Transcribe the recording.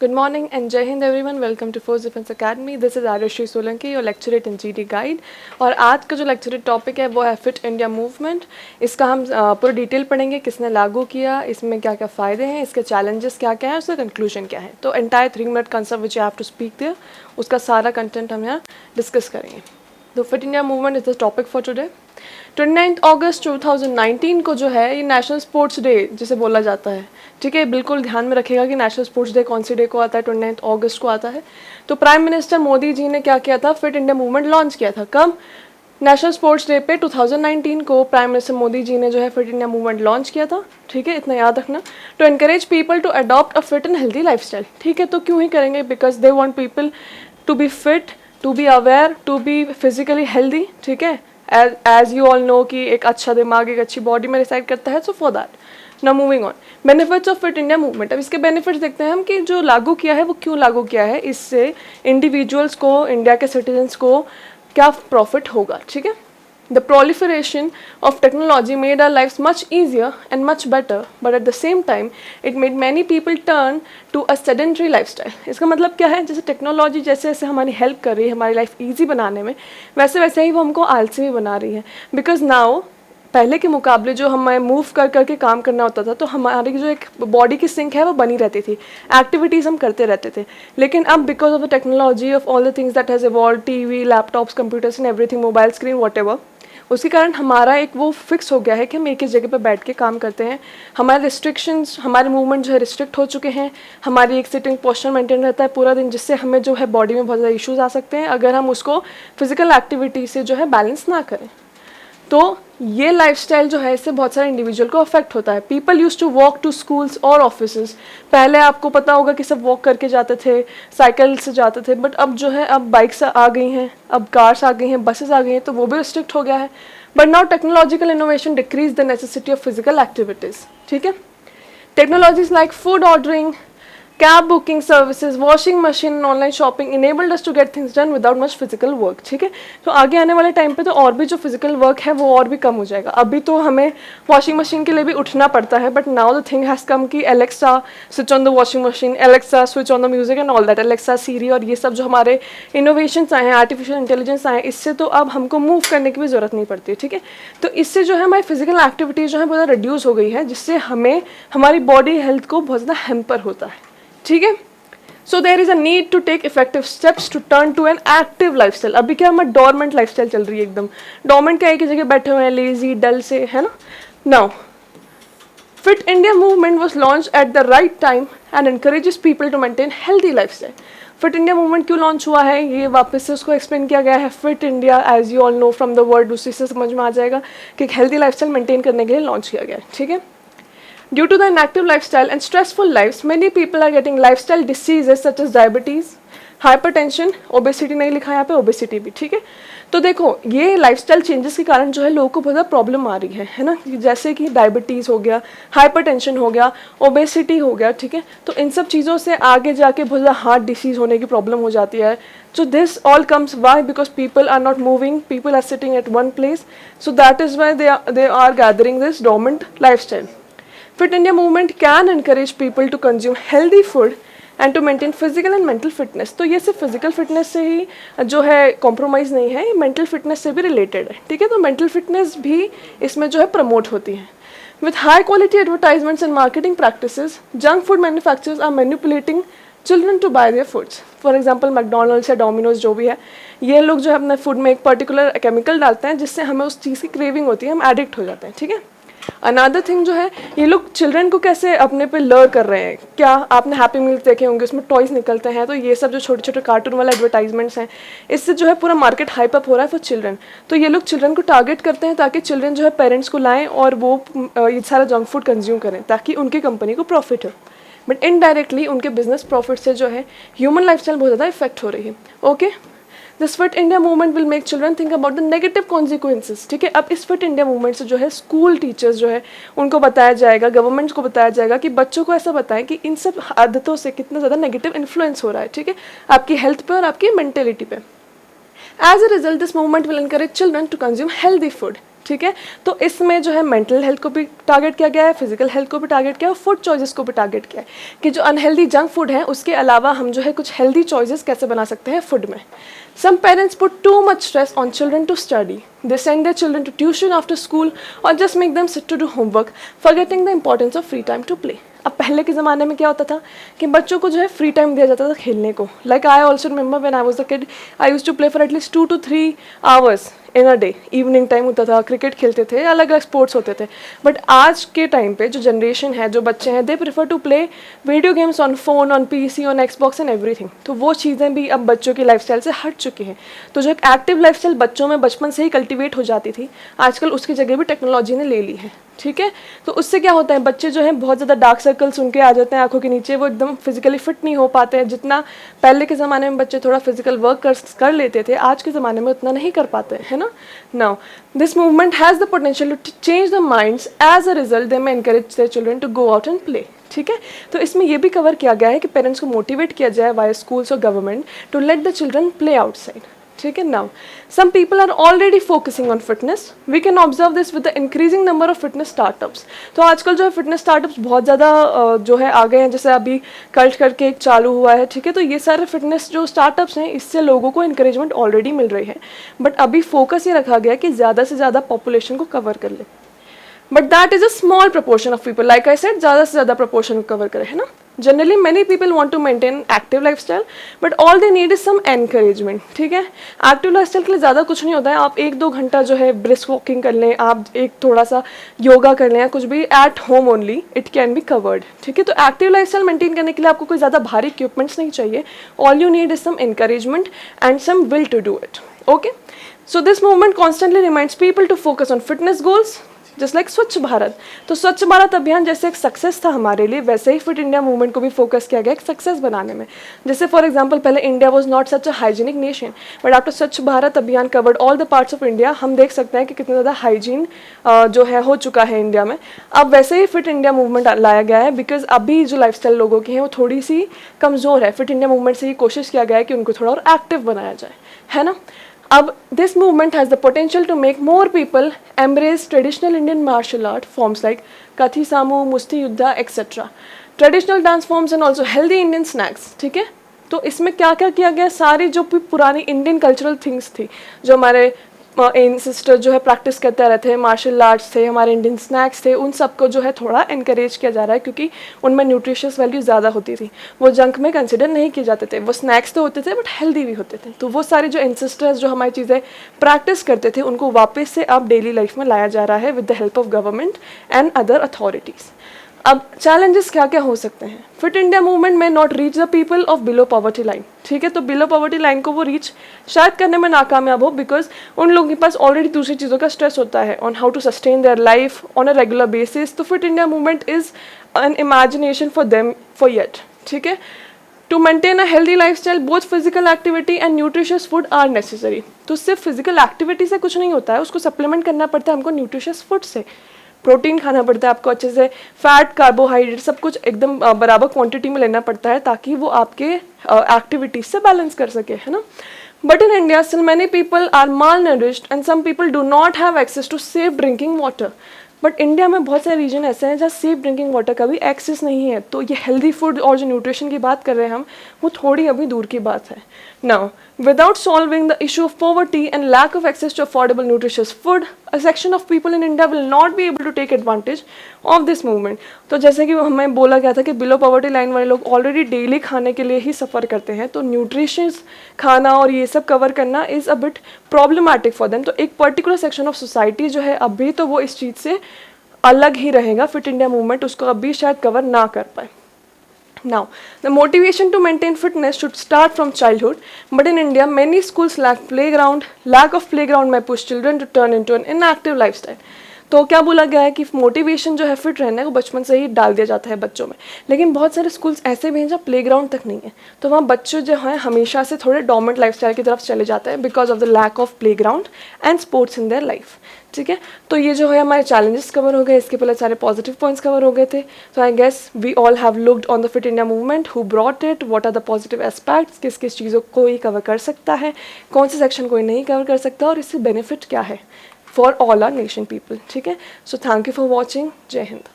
Good morning and Jai Hind everyone. Welcome to Force Defense Academy. This is Arushi Solanki, your lecturate in GD Guide. और आज का जो lecturate topic है वो है fit India movement. इसका हम पूरा डिटेल पढ़ेंगे, किसने लागू किया, इसमें क्या क्या फ़ायदे हैं, इसके चैलेंजेस क्या क्या हैं, उसका कंक्लूजन क्या है. तो entire 3 minute concept which you have to speak there, उसका सारा कंटेंट हम यहाँ डिस्कस करेंगे. तो fit India movement is the topic for today. 29 अगस्त 2019 को जो है ये नेशनल स्पोर्ट्स डे जिसे बोला जाता है. ठीक है, बिल्कुल ध्यान में रखिएगा कि नेशनल स्पोर्ट्स डे कौन सी डे को आता है. 29 अगस्त को आता है. तो प्राइम मिनिस्टर मोदी जी ने क्या किया था, फिट इंडिया मूवमेंट लॉन्च किया था. कब? नेशनल स्पोर्ट्स डे पे 2019 को प्राइम मिनिस्टर मोदी जी ने जो है फिट इंडिया मूवमेंट लॉन्च किया था. ठीक है, इतना याद रखना. To encourage people to adopt a fit and healthy lifestyle. ठीक है, तो क्यों ही करेंगे? Because they want people to be fit, to be aware, to be physically healthy. ठीक है, एज यू ऑल नो कि एक अच्छा दिमाग एक अच्छी बॉडी में रिसाइड करता है. So for that now moving on, benefits of fit India movement. अब इसके बेनिफिट्स देखते हैं हम कि जो लागू किया है वो क्यों लागू किया है, इससे इंडिविजुअल्स को, इंडिया के सिटीजन्स को क्या प्रॉफिट होगा. ठीक है, the proliferation of technology made our lives much easier and much better, but at the same time it made many people turn to a sedentary lifestyle. इसका मतलब क्या है? जैसे टेक्नोलॉजी जैसे जैसे हमारी हेल्प कर रही है हमारी लाइफ ईजी बनाने में, वैसे वैसे ही वो हमको आलसी भी बना रही है. बिकॉज नाउ पहले के मुकाबले जो हमें मूव कर करके काम करना होता था, तो हमारी जो एक बॉडी की सिंक है वो बनी रहती थी, एक्टिविटीज़ हम करते रहते थे. लेकिन अब because of the technology of all the things that has evolve, TV, laptops, computers and everything, mobile screen, what, उसके कारण हमारा एक वो फिक्स हो गया है कि हम एक ही जगह पर बैठ के काम करते हैं. हमारे रिस्ट्रिक्शंस, हमारे मूवमेंट जो है रिस्ट्रिक्ट हो चुके हैं. हमारी एक सिटिंग पोस्चर मेंटेन रहता है पूरा दिन, जिससे हमें जो है बॉडी में बहुत ज़्यादा इश्यूज आ सकते हैं अगर हम उसको फिजिकल एक्टिविटी से जो है बैलेंस ना करें. तो ये लाइफस्टाइल जो है इससे बहुत सारे इंडिविजुअल को अफेक्ट होता है. People use to walk to schools और ऑफिसेज. पहले आपको पता होगा कि सब वॉक करके जाते थे, साइकिल से जाते थे, बट अब जो है अब बाइक्स आ गई हैं, अब कार्स आ गई हैं, बसेस आ गई हैं, तो वो भी रिस्ट्रिक्ट हो गया है. But now technological innovation decrease the necessity of physical activities. ठीक है, technologies like food ordering, cab booking services, washing machine, online shopping enabled us to get things done without much physical work. ठीक है, तो आगे आने वाले time पे तो और भी जो फिजिकल वर्क है वो और भी कम हो जाएगा. अभी तो हमें वॉशिंग मशीन के लिए भी उठना पड़ता है, but now the thing has come कि Alexa switch on the washing machine, Alexa switch on the music and all that, Alexa, Siri और ये सब जो हमारे इनोवेशंस आए हैं, आर्टिफिशियल इंटेलिजेंस आए हैं, इससे तो अब हमको मूव करने की भी ज़रूरत नहीं पड़ती. ठीक है, तो इससे जो है हमारी फिजिकल एक्टिविटीज़ जो है बहुत रिड्यूस हो गई है, जिससे हमें हमारी बॉडी हेल्थ को बहुत ज़्यादा हैम्पर होता है. ठीक है, so there is a need to take effective steps to turn to an active lifestyle. अभी क्या हमारी डोरमेंट लाइफस्टाइल चल रही है, एकदम डोरमेंट क्या एक ही जगह बैठे हुए हैं, लेजी, डल से, है ना. Now fit India movement was launched at the right time and encourages people to maintain healthy lifestyle. Fit India movement क्यों लॉन्च हुआ है, ये वापस से उसको एक्सप्लेन किया गया है. Fit India, as you all know from the word, उसी से समझ में आ जाएगा कि एक हेल्दी लाइफस्टाइल मेंटेन करने के लिए लॉन्च किया गया है. ठीक है, due to the inactive lifestyle and stressful lives, many people are getting lifestyle diseases such as diabetes, hypertension, obesity नहीं लिखा यहाँ पे, obesity भी. ठीक है, तो देखो ये लाइफस्टाइल चेंजेस के कारण जो है लोगों को बहुत ज़्यादा प्रॉब्लम आ रही है ना. जैसे कि डायबिटीज़ हो गया, हाइपरटेंशन हो गया, ओबेसिटी हो गया. ठीक है, तो इन सब चीज़ों से आगे जाके बहुत ज़्यादा हार्ट डिसीज़ होने की प्रॉब्लम हो जाती है. So this all comes why? Because people are not moving, people are sitting at one place. So that is why they are gathering this dormant lifestyle. Fit India movement can encourage people to consume healthy food and to maintain physical and mental fitness. तो ये सिर्फ physical fitness से ही जो है compromise नहीं है, ये mental fitness से भी रिलेटेड है. ठीक है, तो मेंटल फिटनेस भी इसमें जो है प्रमोट होती है. With high quality advertisements and marketing practices, junk food manufacturers are manipulating children to buy their foods. For example, McDonald's या डोमिनोज जो भी है, ये लोग जो है अपने फूड में एक पर्टिकुलर केमिकल डालते हैं जिससे हमें उस चीज़ की क्रेविंग होती है, हम एडिक्ट हो जाते हैं. ठीक है, अनदर थिंग जो है, ये लोग चिल्ड्रन को कैसे अपने पे लर कर रहे हैं. क्या आपने हैप्पी मील्स देखे होंगे, उसमें टॉयज़ निकलते हैं, तो ये सब जो छोटे छोटे कार्टून वाले एडवर्टाइजमेंट्स हैं, इससे जो है पूरा मार्केट हाइप अप हो रहा है फॉर चिल्ड्रन. तो ये लोग चिल्ड्रन को टारगेट करते हैं ताकि चिल्ड्रन जो है पेरेंट्स को लाएं और वो ये सारा जंक फूड कंज्यूम करें ताकि उनकी कंपनी को प्रॉफिट हो. बट इनडायरेक्टली उनके बिजनेस प्रॉफिट से जो है ह्यूमन लाइफस्टाइल बहुत ज़्यादा इफेक्ट हो रही है. Okay, this fit India movement will make children think about the negative consequences. ठीक है, अब इस फिट इंडिया मूवमेंट से जो है स्कूल टीचर्स जो है उनको बताया जाएगा, गवर्नमेंट को बताया जाएगा कि बच्चों को ऐसा बताएं कि इन सब आदतों से कितना ज़्यादा नेगेटिव इन्फ्लुएंस हो रहा है. ठीक है, आपकी हेल्थ पे और आपकी मेंटेलिटी पे. As a result this movement will encourage children to consume healthy food, ठीक है। तो इसमें जो है मेंटल हेल्थ को भी टारगेट किया गया है, फिजिकल हेल्थ को भी टारगेट किया है और फूड चॉइसेस को भी टारगेट किया है कि जो अनहेल्दी जंक फूड है उसके अलावा हम जो है कुछ हेल्दी चॉइसेस कैसे बना सकते हैं फूड में। Some parents put too much stress on children to study, they send their children to tuition after school और just make them sit to do homework forgetting the importance of free time to play. अब पहले के ज़माने में क्या होता था कि बच्चों को जो है फ्री टाइम दिया जाता था खेलने को। Like I also remember when I was a kid I used to play for at least 2 to 3 hours in a day. Evening time होता था, क्रिकेट खेलते थे, अलग अलग स्पोर्ट्स होते थे। बट आज के टाइम पे जो जनरेशन है, जो बच्चे हैं, they prefer to play video games on phone, on PC, on Xbox and everything. तो वो चीज़ें भी अब बच्चों की लाइफस्टाइल से हट चुकी हैं। तो जो एक एक्टिव लाइफस्टाइल बच्चों में बचपन से ही कल्टिवेट हो जाती थी, आजकल उसकी जगह भी टेक्नोलॉजी ने ले ली है, ठीक है। तो उससे क्या होता है, बच्चे जो हैं बहुत ज़्यादा डार्क सर्कल्स उनके आ जाते हैं आंखों के नीचे, वो एकदम फिजिकली फिट नहीं हो पाते हैं। जितना पहले के ज़माने में बच्चे थोड़ा फिजिकल वर्क कर लेते थे, आज के ज़माने में उतना नहीं कर पाते, है ना। Now this movement has the potential to change the minds, as a result they may encourage their children to go out and play, ठीक है। तो इसमें ये भी कवर किया गया है कि पेरेंट्स को मोटिवेट किया जाए वाया स्कूल्स और government to let the children play outside, ठीक है। Now some people are already focusing on fitness, we can observe this with the increasing number of fitness startups. तो आजकल जो है फिटनेस स्टार्टअप्स बहुत ज़्यादा जो है आ गए हैं, जैसे अभी कल्ट करके एक चालू हुआ है, ठीक है। तो ये सारे फिटनेस जो स्टार्टअप्स हैं, इससे लोगों को इंकरेजमेंट ऑलरेडी मिल रही है। बट अभी फोकस ये रखा गया कि ज़्यादा से ज़्यादा पॉपुलेशन को कवर कर ले। But that is a small proportion of people, like I said, ज़्यादा से ज़्यादा प्रपोर्शन कवर करे, है ना। Generally many people want to maintain active lifestyle, but all they need is some encouragement, ठीक है। एक्टिव लाइफस्टाइल के लिए ज़्यादा कुछ नहीं होता है, आप 1-2 घंटा जो है ब्रिस्क वॉकिंग कर लें, आप एक थोड़ा सा योगा कर लें, कुछ भी at home only, it can be covered, ठीक है। तो एक्टिव लाइफस्टाइल मेंटेन करने के लिए आपको कोई ज़्यादा भारी इक्विपमेंट्स नहीं चाहिए, all you need is some encouragement and some will to do it, okay. So this movement constantly reminds people to focus on fitness goals just like Swachh Bharat. तो स्वच्छ भारत अभियान जैसे एक सक्सेस था हमारे लिए, वैसे ही फिट इंडिया मूवमेंट को भी फोकस किया गया एक सक्सेस बनाने में। जैसे फॉर एग्जांपल पहले India was not such a hygienic nation, but after स्वच्छ भारत अभियान covered all the parts of India, हम देख सकते हैं कि कितना ज़्यादा हाइजीन जो है हो चुका है इंडिया में। अब वैसे ही फिट इंडिया मूवमेंट लाया गया है, बिकॉज अभी जो लाइफस्टाइल लोगों की है वो थोड़ी सी कमज़ोर है। फिट इंडिया मूवमेंट से ही कोशिश किया गया है कि उनको थोड़ा और एक्टिव बनाया जाए, है ना। अब this movement has the potential to make more people embrace traditional Indian martial art forms like Kathi Samu, Musti Yuddha, etc. Traditional dance forms and also healthy Indian snacks, ठीक है। तो इसमें क्या क्या किया गया, सारी जो भी पुरानी इंडियन कल्चरल थिंग्स थी, जो हमारे एंसेस्टर जो है प्रैक्टिस करते रहते हैं, मार्शल आर्ट्स थे, हमारे इंडियन स्नैक्स थे, उन सबको जो है थोड़ा इनकरेज किया जा रहा है, क्योंकि उनमें न्यूट्रिशियस वैल्यू ज़्यादा होती थी, वो जंक में कंसिडर नहीं किए जाते थे। वो स्नैक्स तो होते थे बट हेल्दी भी होते थे। तो वो सारे जो एंसेस्टर्स जो हमारी चीज़ें प्रैक्टिस करते थे, उनको वापस से अब डेली लाइफ में लाया जा रहा है with the help of government and other authorities. अब चैलेंजेस क्या क्या हो सकते हैं। फिट इंडिया मूवमेंट में not reach the people of below poverty line, ठीक है। तो बिलो पॉवर्टी लाइन को वो रीच शायद करने में नाकामयाब हो, बिकॉज उन लोगों के पास ऑलरेडी दूसरी चीज़ों का स्ट्रेस होता है on how to sustain their life on a regular basis. तो fit India movement is an imagination for them for yet, ठीक है। To maintain a healthy lifestyle both physical activity and nutritious food are necessary. तो सिर्फ physical activity से कुछ नहीं होता है, उसको सप्लीमेंट करना पड़ता है हमको न्यूट्रिशियस फूड से। प्रोटीन खाना पड़ता है आपको अच्छे से, फैट, कार्बोहाइड्रेट सब कुछ एकदम बराबर क्वांटिटी में लेना पड़ता है, ताकि वो आपके एक्टिविटीज से बैलेंस कर सके, है ना। But in India still many people are malnourished and some people do not have access to safe drinking water. But India में बहुत सारे रीजन ऐसे हैं जहाँ सेफ ड्रिंकिंग वाटर का भी एक्सेस नहीं है। तो ये हेल्दी फूड और जो न्यूट्रिशन की बात कर रहे हैं हम, वो थोड़ी अभी दूर की बात है। Now without solving the issue of poverty and lack of access to affordable nutritious food, a section of people in India will not be able to take advantage of this movement। तो जैसे कि हमें बोला गया था कि below poverty line वाले लोग ऑलरेडी डेली खाने के लिए ही सफ़र करते हैं, तो न्यूट्रिशियस खाना और ये सब कवर करना is a bit problematic for them. तो एक पर्टिकुलर सेक्शन ऑफ सोसाइटी जो है अभी तो वो इस चीज़ से अलग ही रहेगा, फिट इंडिया मूवमेंट उसको अभी शायद कवर ना कर पाए। Now, the motivation to maintain fitness should start from childhood, but in India, many schools lack playground. Lack of playground may push children to turn into an inactive lifestyle. तो क्या बोला गया है कि मोटिवेशन जो है फिट रहना है वो बचपन से ही डाल दिया जाता है बच्चों में, लेकिन बहुत सारे स्कूल्स ऐसे भी हैं जहाँ प्लेग्राउंड तक नहीं है, तो वहाँ बच्चे जो हैं हमेशा से थोड़े डोमेंट लाइफस्टाइल की तरफ चले जाते हैं because of the lack of playground and sports in their life. ठीक है, तो ये जो है हमारे चैलेंजेस कवर हो गए, इसके पहले सारे पॉजिटिव पॉइंट्स कवर हो गए थे। तो I guess we all have looked on the fit India movement, who brought it, what are the positive aspects, किस किस चीज़ों को ही कवर कर सकता है, कौन से सेक्शन कोई नहीं कवर कर सकता, और इससे बेनिफिट क्या है for all our nation people. ठीक है, so thank you for watching. जय हिंद।